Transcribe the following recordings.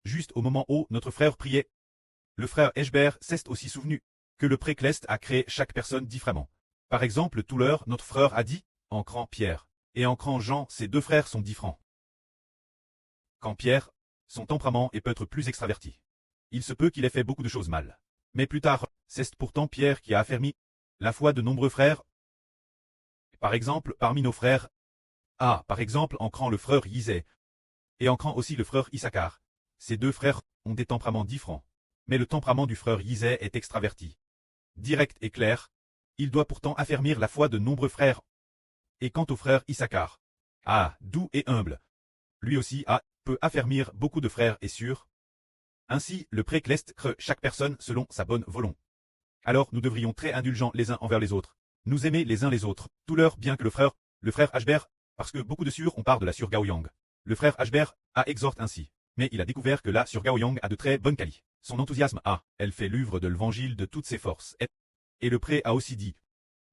juste au moment où notre frère priait. Le frère Eshber s'est aussi souvenu que le précleste a créé chaque personne différemment. Par exemple, tout l'heure, notre frère a dit, en cran Pierre, et en cran Jean, ses deux frères sont différents. Quand Pierre, son tempérament est peut-être plus extraverti. Il se peut qu'il ait fait beaucoup de choses mal. Mais plus tard, c'est pourtant Pierre qui a affermi la foi de nombreux frères. Par exemple, parmi nos frères, par exemple, en cran le frère Yisé, et en cran aussi le frère Issachar. Ces deux frères ont des tempéraments différents. Mais le tempérament du frère Yisé est extraverti. Direct et clair, il doit pourtant affermir la foi de nombreux frères. Et quant au frère Issachar, doux et humble, lui aussi peut affermir beaucoup de frères et sûr. Ainsi, le précleste crée chaque personne selon sa bonne volonté. Alors nous devrions très indulgents les uns envers les autres, nous aimer les uns les autres, tout l'heure bien que le frère Ashber, parce que beaucoup de sûrs on part de la sur Gaoyang. Le frère Ashber exhorte ainsi, mais il a découvert que la sur Gaoyang a de très bonnes qualités. Son enthousiasme elle fait l'œuvre de l'évangile de toutes ses forces. Et le pré a aussi dit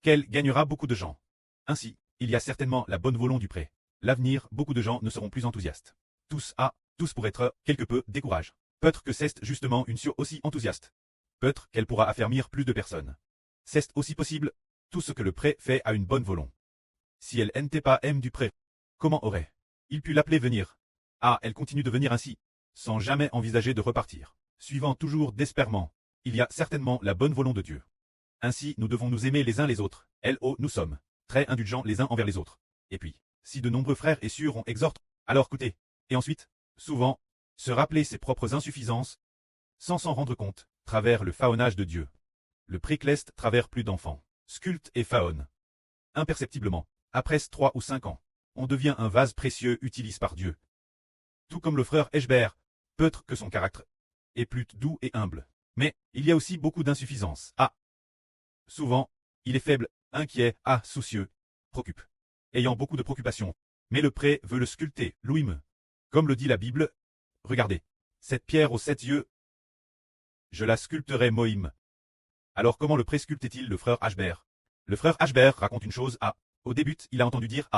qu'elle gagnera beaucoup de gens. Ainsi, il y a certainement la bonne volonté du pré. L'avenir, beaucoup de gens ne seront plus enthousiastes. Tous pour être quelque peu découragés. Peut-être que c'est justement une sur aussi enthousiaste. Peut-être qu'elle pourra affermir plus de personnes. C'est aussi possible, tout ce que le pré fait a une bonne volonté. Si elle n'était pas aime du pré, comment aurait-il pu l'appeler venir? Elle continue de venir ainsi, sans jamais envisager de repartir. Suivant toujours désespérément, il y a certainement la bonne volonté de Dieu. Ainsi nous devons nous aimer les uns les autres, nous sommes très indulgents les uns envers les autres. Et puis, si de nombreux frères et sœurs on exhorte, alors écoutez, et ensuite, souvent, se rappeler ses propres insuffisances, sans s'en rendre compte, travers le faonnage de Dieu. Le précleste travers plus d'enfants, sculpte et faonne. Imperceptiblement, après 3 ou 5 ans, on devient un vase précieux utilisé par Dieu. Tout comme le frère Eshber, peut-être que son caractère est plus doux et humble. Mais, il y a aussi beaucoup d'insuffisances. Souvent, il est faible, inquiet, soucieux, préoccupé. Ayant beaucoup de préoccupations. Mais le pré veut le sculpter, Louim. Comme le dit la Bible, regardez, cette pierre aux 7 yeux, je la sculpterai Moïm. Alors comment le pré sculptait-il le frère Ashber? Le frère Ashber raconte une chose, au début, il a entendu dire,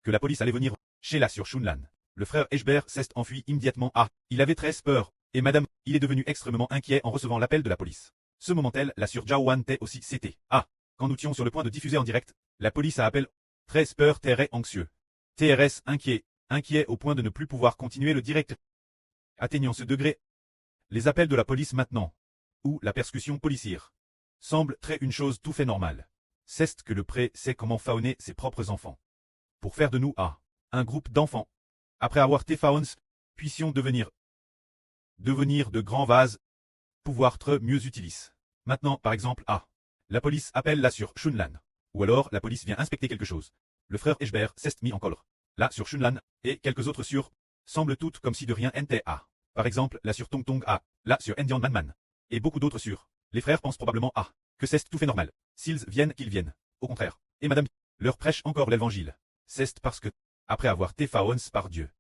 que la police allait venir chez la sur Shunlan. Le frère Ashber s'est enfui immédiatement, il avait très peur, et madame, il est devenu extrêmement inquiet en recevant l'appel de la police. Ce moment-là, la sur Jaowan Te aussi c'était, quand nous étions sur le point de diffuser en direct, la police a appelé, très peur, très anxieux. TRS inquiet au point de ne plus pouvoir continuer le direct. Atteignant ce degré, les appels de la police maintenant, ou la persécution policière, semble très une chose tout fait normale. C'est que le pré sait comment faonner ses propres enfants. Pour faire de nous, un groupe d'enfants, après avoir été faons, puissions devenir de grands vases, pouvoir très mieux utiliser. Maintenant, par exemple, la police appelle là sur Shunlan. Ou alors, la police vient inspecter quelque chose. Le frère Eshber s'est mis en colère. Là sur Shunlan, et quelques autres sur, semblent toutes comme si de rien n'était. Par exemple, là sur Tong Tong là sur Indian Manman. Et beaucoup d'autres sur. Les frères pensent probablement que c'est tout fait normal. S'ils viennent, qu'ils viennent. Au contraire. Et madame, leur prêche encore l'évangile. C'est parce que, après avoir été faons par Dieu,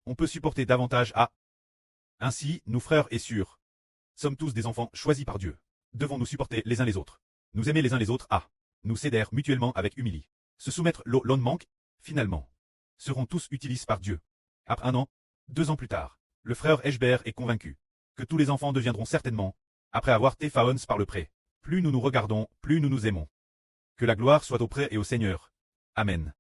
on peut supporter davantage Ainsi, nous frères et sœurs, sommes tous des enfants choisis par Dieu. Devons nous supporter les uns les autres. Nous aimer les uns les autres nous céder mutuellement avec humilité. Se soumettre l'on manque, finalement, seront tous utilisés par Dieu. Après 1 an, 2 ans plus tard, le frère Eshber est convaincu que tous les enfants deviendront certainement, après avoir été faons par le pré. Plus nous nous regardons, plus nous nous aimons. Que la gloire soit au pré et au Seigneur. Amen.